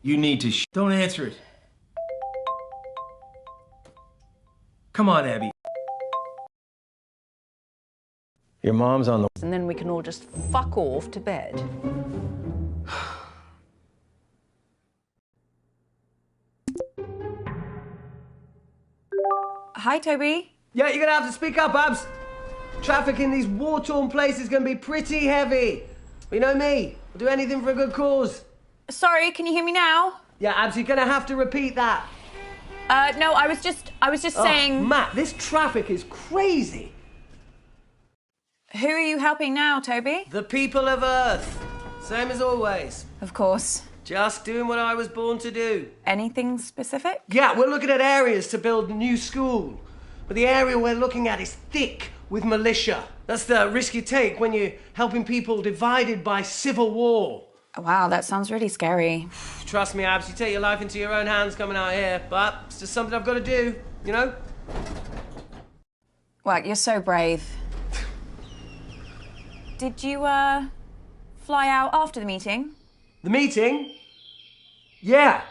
You need to Don't answer it. Come on, Abby. Your mom's on the... And then we can all just fuck off to bed. Hi, Toby. Yeah, you're gonna have to speak up, Abs. Traffic in these war-torn places is gonna be pretty heavy. But you know me, I'll do anything for a good cause. Sorry, can you hear me now? Yeah, Abs, you're gonna have to repeat that. No, I was just saying... Matt, this traffic is crazy. Who are you helping now, Toby? The people of Earth. Same as always. Of course. Just doing what I was born to do. Anything specific? Yeah, we're looking at areas to build a new school. But the area we're looking at is thick with militia. That's the risk you take when you're helping people divided by civil war. Wow, that sounds really scary. Trust me, Abs, you take your life into your own hands coming out here, but it's just something I've got to do, you know? Well, you're so brave. Did you, fly out after the meeting? The meeting? Yeah.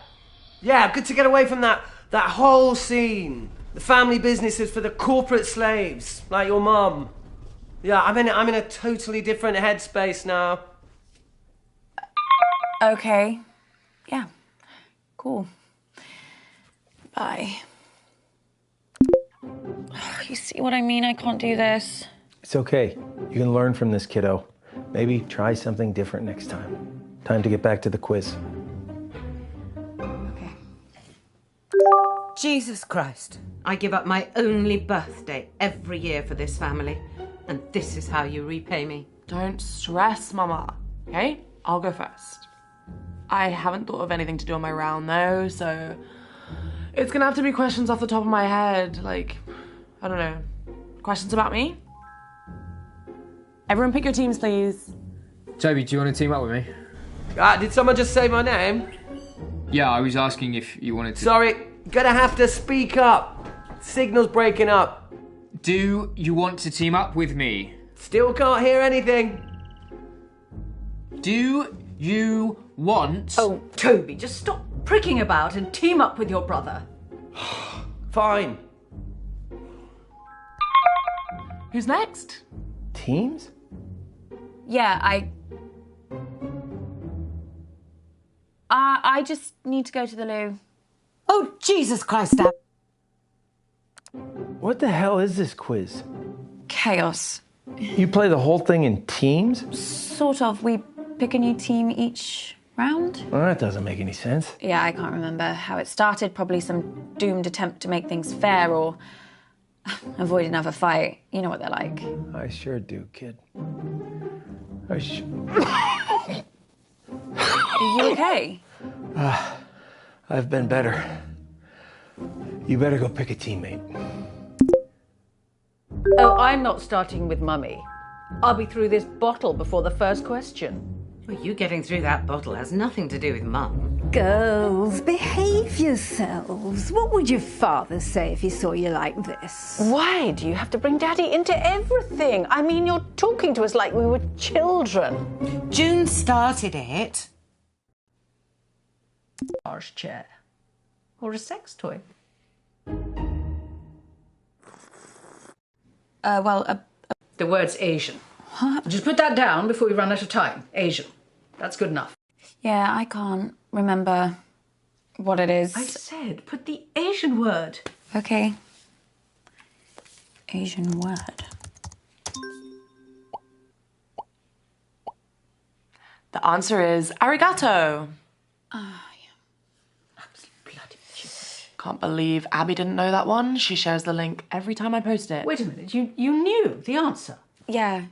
Yeah, good to get away from that whole scene. The family businesses for the corporate slaves, like your mum. Yeah, I'm in a totally different headspace now. Okay. Yeah. Cool. Bye. You see what I mean? I can't do this. It's okay. You can learn from this, kiddo. Maybe try something different next time. Time to get back to the quiz. Okay. Jesus Christ. I give up my only birthday every year for this family. And this is how you repay me. Don't stress, Mama. Okay? I'll go first. I haven't thought of anything to do on my round, though, so... It's gonna have to be questions off the top of my head. Like, I don't know. Questions about me? Everyone pick your teams, please. Toby, do you want to team up with me? Did someone just say my name? Yeah, I was asking if you wanted to... Sorry, gonna have to speak up. Signal's breaking up. Do you want to team up with me? Still can't hear anything. Do you want... Oh, Toby, just stop pricking about and team up with your brother. Fine. Who's next? Teams? Yeah, I just need to go to the loo. Oh, Jesus Christ, Ab. What the hell is this quiz? Chaos. You play the whole thing in teams? Sort of. We pick a new team each round. Well, that doesn't make any sense. Yeah, I can't remember how it started. Probably some doomed attempt to make things fair or avoid another fight. You know what they're like. I sure do, kid. Are you okay? I've been better. You better go pick a teammate. Oh, I'm not starting with Mummy. I'll be through this bottle before the first question. Well, you getting through that bottle has nothing to do with Mum. Girls, behave yourselves. What would your father say if he saw you like this? Why do you have to bring Daddy into everything? I mean, you're talking to us like we were children. June started it. Large chair. Or a sex toy. The word's Asian. Huh? Just put that down before we run out of time. Asian. That's good enough. Yeah, I can't remember what it is. I said, put the Asian word. Okay. Asian word. The answer is arigato. Ah, Can't believe Abby didn't know that one. She shares the link every time I post it. Wait a minute, you knew the answer. yeah.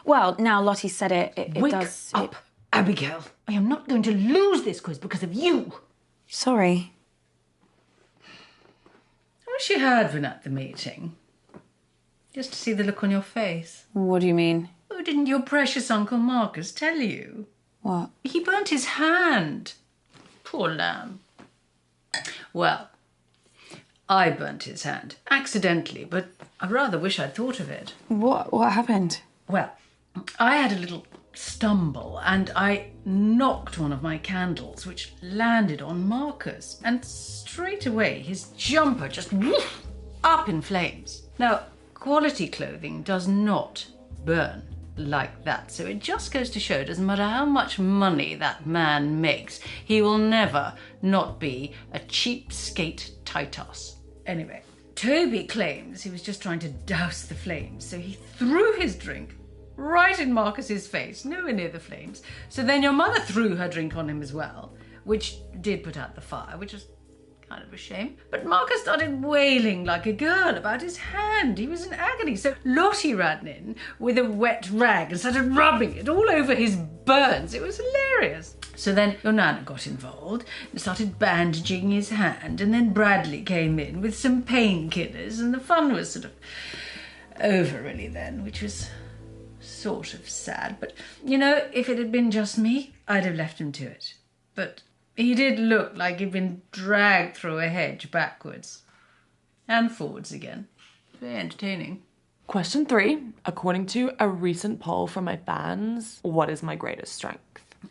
Well, now Lottie said it. It Wake does. up, Abigail. I am not going to lose this quiz because of you. Sorry. I wish you had been at the meeting. Just to see the look on your face. What do you mean? Oh, didn't your precious Uncle Marcus tell you? What? He burnt his hand. Poor lamb. Well, I burnt his hand. Accidentally, but I rather wish I'd thought of it. What happened? Well, I had a little stumble and I knocked one of my candles, which landed on Marcus. And straight away, his jumper just woof, up in flames. Now, quality clothing does not burn like that. So it just goes to show, doesn't matter how much money that man makes, he will never not be a cheapskate Titus. Anyway, Toby claims he was just trying to douse the flames, so he threw his drink right in Marcus's face, nowhere near the flames. So then your mother threw her drink on him as well, which did put out the fire, which was kind of a shame. But Marcus started wailing like a girl about his hand. He was in agony. So Lottie ran in with a wet rag and started rubbing it all over his burns. It was hilarious. So then your Nana got involved and started bandaging his hand, and then Bradley came in with some painkillers, and the fun was sort of over really then, which was sort of sad. But, you know, if it had been just me, I'd have left him to it. But he did look like he'd been dragged through a hedge backwards and forwards again. Very entertaining. Question 3. According to a recent poll from my fans, what is my greatest strength?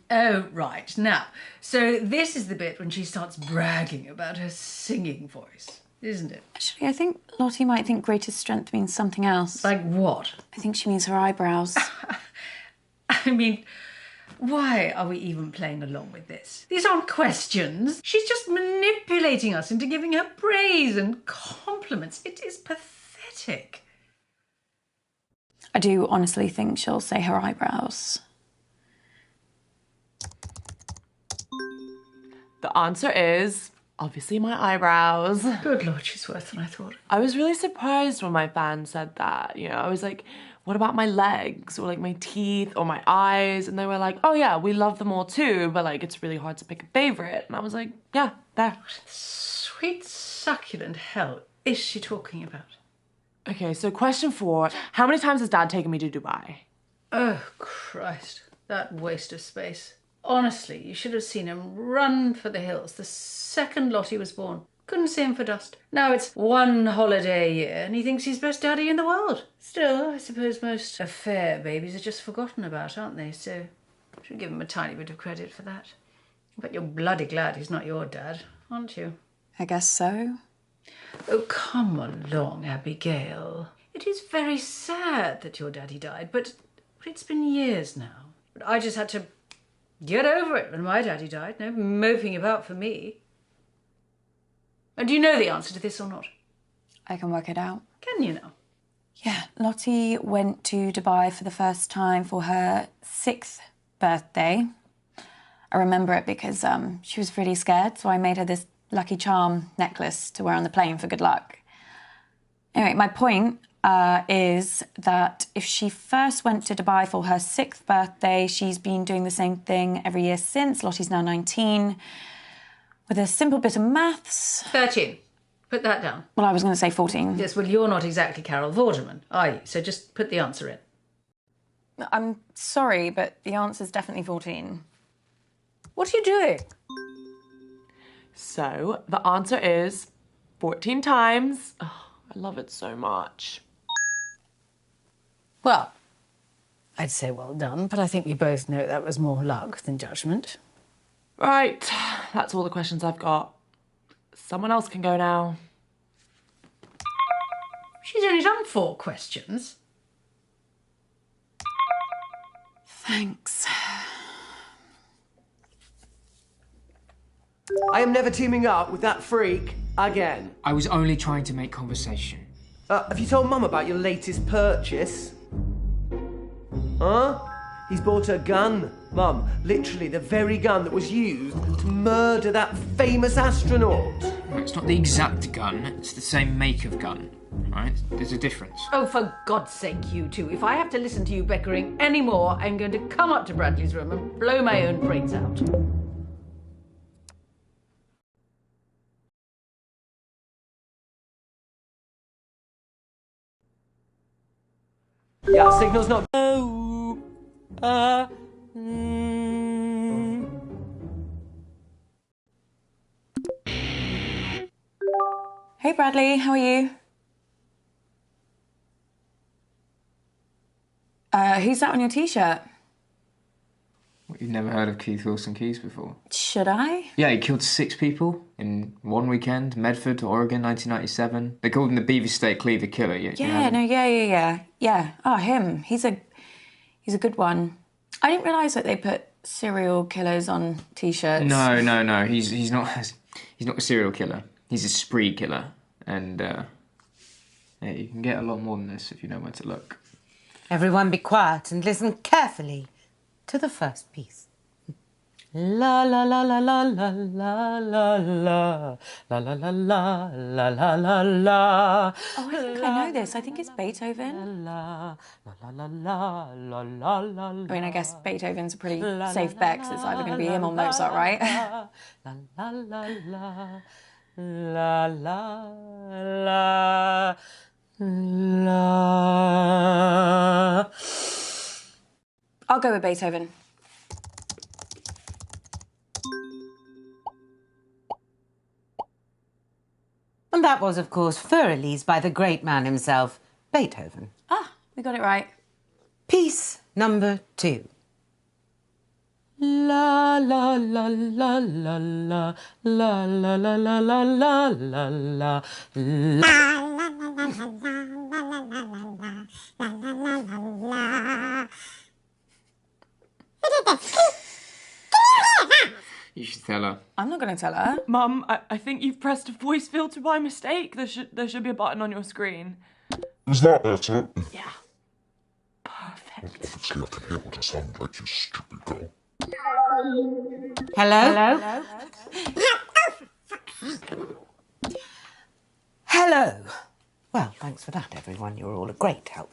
Oh, right. Now, so this is the bit when she starts bragging about her singing voice, isn't it? Actually, I think Lottie might think greatest strength means something else. Like what? I think she means her eyebrows. I mean, why are we even playing along with this? These aren't questions. She's just manipulating us into giving her praise and compliments. It is pathetic. I do honestly think she'll say her eyebrows. The answer is obviously my eyebrows. Good Lord, she's worse than I thought. I was really surprised when my fans said that. You know, I was like, what about my legs or like my teeth or my eyes? And they were like, oh yeah, we love them all too, but like it's really hard to pick a favorite. And I was like, yeah, there. What sweet succulent hell is she talking about? Okay, so question 4. How many times has Dad taken me to Dubai? Oh, Christ. That waste of space. Honestly, you should have seen him run for the hills the second Lottie was born. Couldn't see him for dust. Now it's one holiday a year and he thinks he's best daddy in the world. Still, I suppose most affair babies are just forgotten about, aren't they? So I should give him a tiny bit of credit for that. But you're bloody glad he's not your dad, aren't you? I guess so. Oh, come along, Abigail. It is very sad that your daddy died, but it's been years now. But I just had to get over it when my daddy died. No moping about for me. And do you know the answer to this or not? I can work it out. Can you now? Yeah, Lottie went to Dubai for the first time for her 6th birthday. I remember it because she was really scared, so I made her this Lucky Charm necklace to wear on the plane for good luck. Anyway, my point is that if she first went to Dubai for her 6th birthday, she's been doing the same thing every year since. Lottie's now 19. With a simple bit of maths... 13. Put that down. Well, I was going to say 14. Yes, well, you're not exactly Carol Vorderman, are you? So just put the answer in. I'm sorry, but the answer's definitely 14. What are you doing? So the answer is 14 times. Oh, I love it so much. Well, I'd say well done, but I think we both know that was more luck than judgment. Right, that's all the questions I've got. Someone else can go now. She's only done 4 questions. Thanks. I am never teaming up with that freak again. I was only trying to make conversation. Have you told Mum about your latest purchase? Huh? He's bought a gun, Mum. Literally the very gun that was used to murder that famous astronaut. It's not the exact gun, it's the same make of gun, right? There's a difference. Oh, for God's sake, you two. If I have to listen to you bickering any more, I'm going to come up to Bradley's room and blow my own brains out. Yeah, signal's not... Hey, Bradley, how are you? Who's that on your t-shirt? You've never heard of Keith Wilson Keys before? Should I? Yeah, he killed 6 people in one weekend. Medford, Oregon, 1997. They called him the Beaver State Cleaver Killer. Yeah. Oh, him. He's a good one. I didn't realise that they put serial killers on T-shirts. No. He's not a serial killer. He's a spree killer. And, yeah, you can get a lot more than this if you know where to look. Everyone be quiet and listen carefully to the first piece. La la la la la la la la la la la la la la la la la. Oh, I think I know this. I think it's Beethoven. La la la la la la la. I mean, I guess Beethoven's a pretty safe bet because it's either going to be him or Mozart, right? La la la la la la la la. I'll go with Beethoven. And that was, of course, Fur-Elise by the great man himself, Beethoven. Ah, we got it right. Piece number 2. La la la la la la la la la la la la la la. You should tell her. I'm not going to tell her. Mum, I think you've pressed a voice filter by mistake. There should be a button on your screen. Is that better? Yeah. Perfect. Obviously, I can hear what I sound like, you stupid girl. Hello? Hello. Well, thanks for that, everyone. You're all a great help.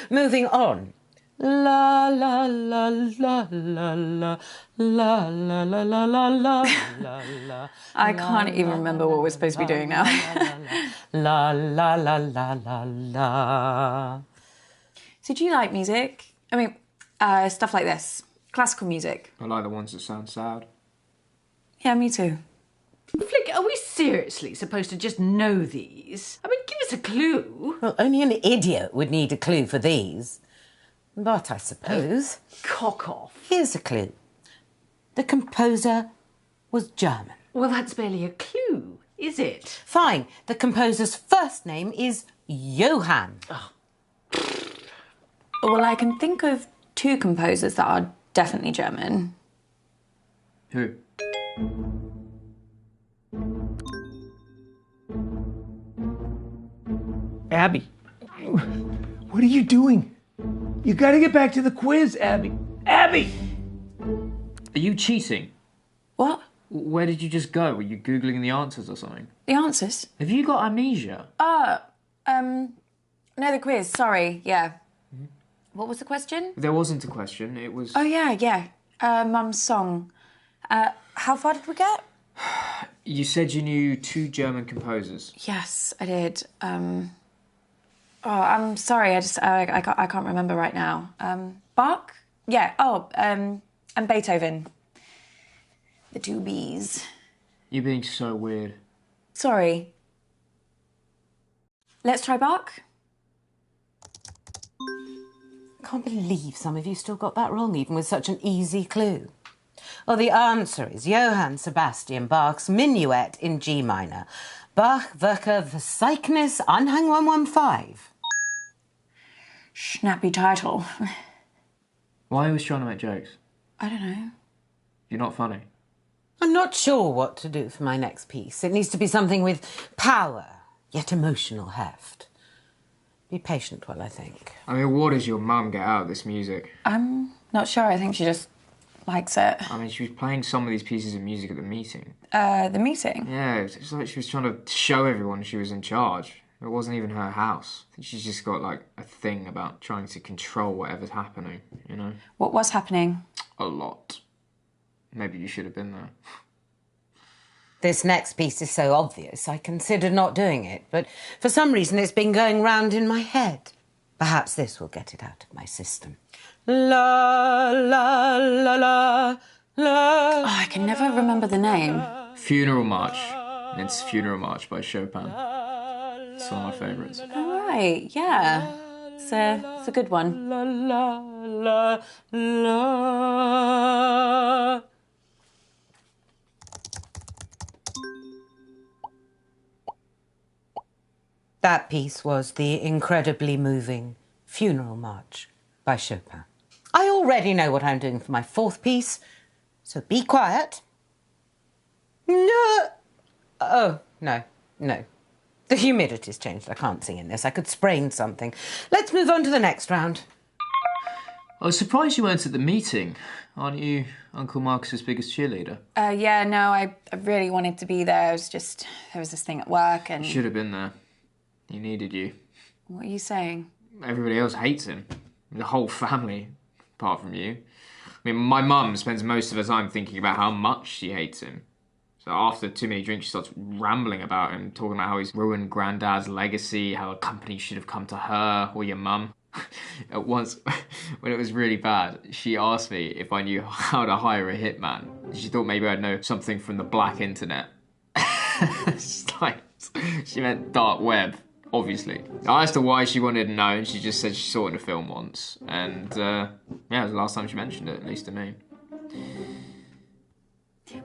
Moving on. La la la la la la la la la la la la la. I can't even remember what we're supposed to be doing now. La la la la la la. So do you like music? I mean, stuff like this. Classical music. I like the ones that sound sad. Yeah, me too. Flick, are we seriously supposed to just know these? I mean, give us a clue. Well, only an idiot would need a clue for these. But I suppose... Cock off. Here's a clue. The composer was German. Well, that's barely a clue, is it? Fine. The composer's first name is Johann. Oh. Well, I can think of 2 composers that are definitely German. Who? Abby, what are you doing? You gotta get back to the quiz, Abby. Abby! Are you cheating? What? Where did you just go? Were you Googling the answers or something? The answers? Have you got amnesia? No, the quiz. Sorry, yeah. What was the question? There wasn't a question, it was... Oh, yeah. Mum's song. How far did we get? You said you knew 2 German composers. Yes, I did. I'm sorry. I can't remember right now. Bach? Yeah. And Beethoven. The 2 Bs. You're being so weird. Sorry. Let's try Bach. I can't believe some of you still got that wrong, even with such an easy clue. Well, the answer is Johann Sebastian Bach's Minuet in G minor. Bach Werke Verzeichnis Anhang 115. Snappy title. Why are you always trying to make jokes? I don't know. You're not funny. I'm not sure what to do for my next piece. It needs to be something with power, yet emotional heft. Be patient while I think. I mean, what does your mum get out of this music? I'm not sure. I think she just likes it. I mean, she was playing some of these pieces of music at the meeting. The meeting? Yeah, it's like she was trying to show everyone she was in charge. It wasn't even her house. I think she's just got, like, a thing about trying to control whatever's happening, you know? What was happening? A lot. Maybe you should have been there. This next piece is so obvious, I considered not doing it, but for some reason it's been going round in my head. Perhaps this will get it out of my system. La, la, la, la, la. Oh, I can never remember the name. Funeral March. It's Funeral March by Chopin. It's one of my favourites. All right, yeah. It's a good one. La, la. la, la. That piece was the incredibly moving Funeral March by Chopin. I already know what I'm doing for my fourth piece, so be quiet. No. Oh, no. The humidity's changed. I can't sing in this. I could sprain something. Let's move on to the next round. I was surprised you weren't at the meeting. Aren't you Uncle Marcus's biggest cheerleader? Yeah, no, I really wanted to be there. There was this thing at work and... You should have been there. He needed you. What are you saying? Everybody else hates him. The whole family, apart from you. I mean, my mum spends most of her time thinking about how much she hates him. So after too many drinks, she starts rambling about him, talking about how he's ruined Granddad's legacy, how a company should have come to her or your mum. At once, when it was really bad, she asked me if I knew how to hire a hitman. She thought maybe I'd know something from the black internet. She meant dark web, obviously. I asked her why she wanted to know, and she just said she saw it in a film once. And, yeah, it was the last time she mentioned it, at least to me.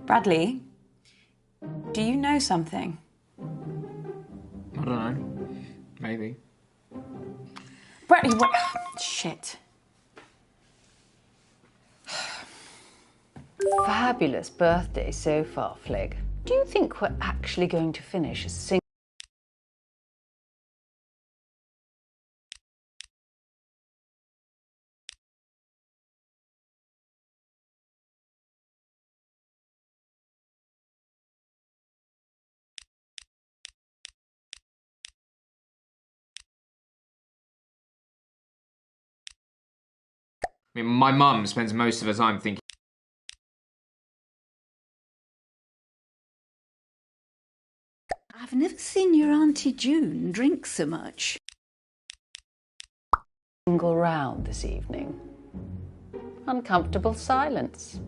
Bradley, do you know something? I don't know. Maybe. Bradley, what? Shit. Fabulous birthday so far, Flig. Do you think we're actually going to finish a single... I mean, my mum spends most of her time thinking... I've never seen your Auntie June drink so much. single round this evening? Uncomfortable silence.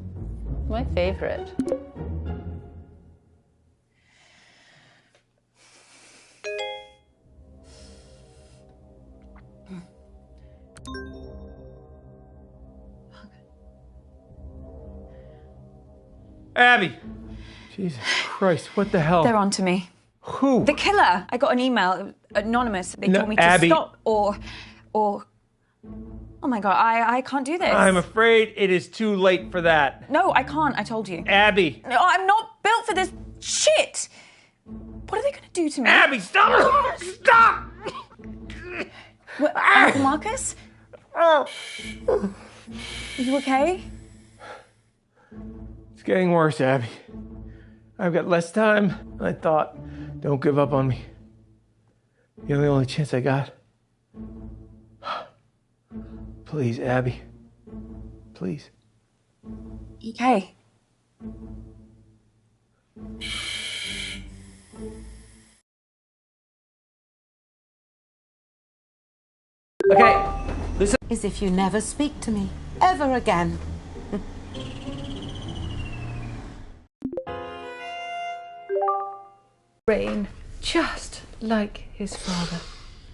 My favourite. Abby! Jesus Christ, what the hell? They're on to me. Who? The killer. I got an email, anonymous. They No, told me to Abby. stop or... Oh my God, I can't do this. I'm afraid it is too late for that. No, I can't, I told you. Abby! No, I'm not built for this shit! What are they gonna do to me? Abby, stop! Stop! What, Uncle Marcus? Are you okay? It's getting worse, Abby. I've got less time than I thought. Don't give up on me. You're the only chance I got. Please, Abby. Please. Okay. Okay, listen. As if you never speak to me ever again. Brain, just like his father.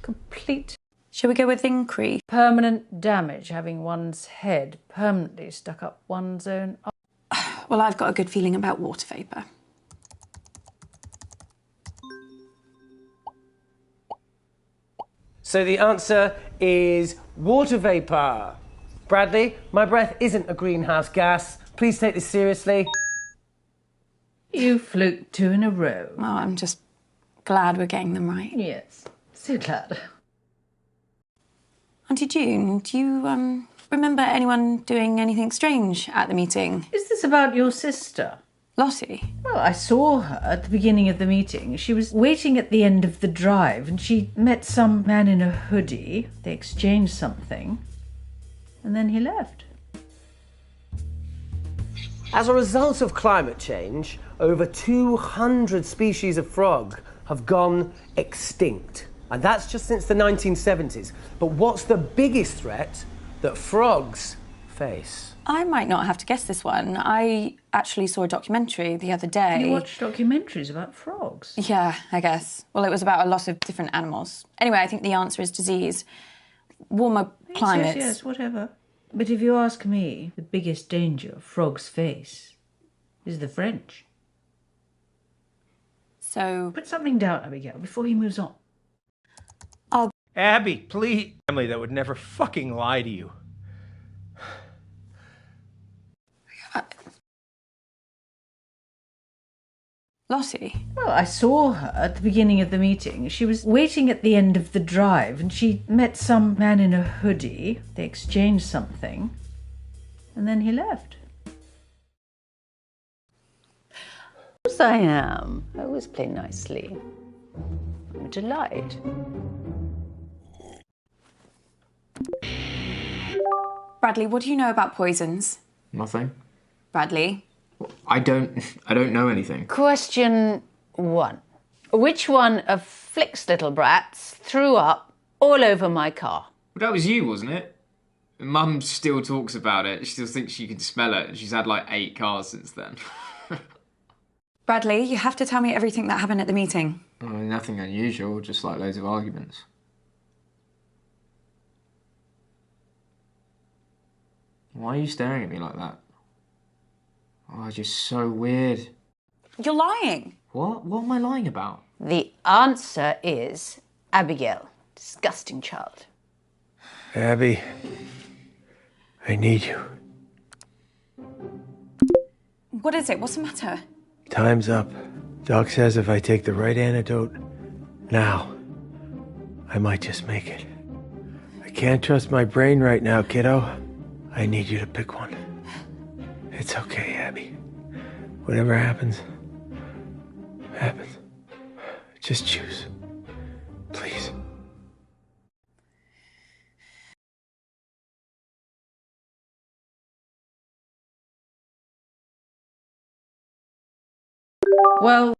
Complete Shall we go with increase? permanent damage, having one's head permanently stuck up one's own arm. Well, I've got a good feeling about water vapour. So the answer is water vapour. Bradley, my breath isn't a greenhouse gas. Please take this seriously. You fluked 2 in a row. Oh, I'm just glad we're getting them right. Yes, so glad. Auntie June, do you remember anyone doing anything strange at the meeting? Is this about your sister? Lottie? Well, I saw her at the beginning of the meeting. She was waiting at the end of the drive and she met some man in a hoodie. They exchanged something and then he left. As a result of climate change, over 200 species of frog have gone extinct. And that's just since the 1970s. But what's the biggest threat that frogs face? I might not have to guess this one. I actually saw a documentary the other day. You watch documentaries about frogs? Yeah, I guess. Well, it was about a lot of different animals. Anyway, I think the answer is disease. Warmer climates. Yes, whatever. But if you ask me, the biggest danger of Frog's face is the French. So, Put something down, Abigail, before he moves on. Abby, please. Family that would never fucking lie to you. Lottie. Well, I saw her at the beginning of the meeting. She was waiting at the end of the drive and she met some man in a hoodie. They exchanged something and then he left. Of course I am. I always play nicely. I'm a delight. Bradley, what do you know about poisons? Nothing. Bradley? I don't know anything. Question 1. Which one of Flick's little brats threw up all over my car? Well, that was you, wasn't it? Mum still talks about it. She still thinks she can smell it. She's had like 8 cars since then. Bradley, you have to tell me everything that happened at the meeting. Oh, nothing unusual, just like loads of arguments. Why are you staring at me like that? Oh, just so weird. You're lying. What? What am I lying about? The answer is Abigail. Disgusting child. Abby, I need you. What is it? What's the matter? Time's up. Doc says if I take the right antidote now, I might just make it. I can't trust my brain right now, kiddo. I need you to pick one. It's okay, Abby. Whatever happens, happens. Just choose. Please. Well,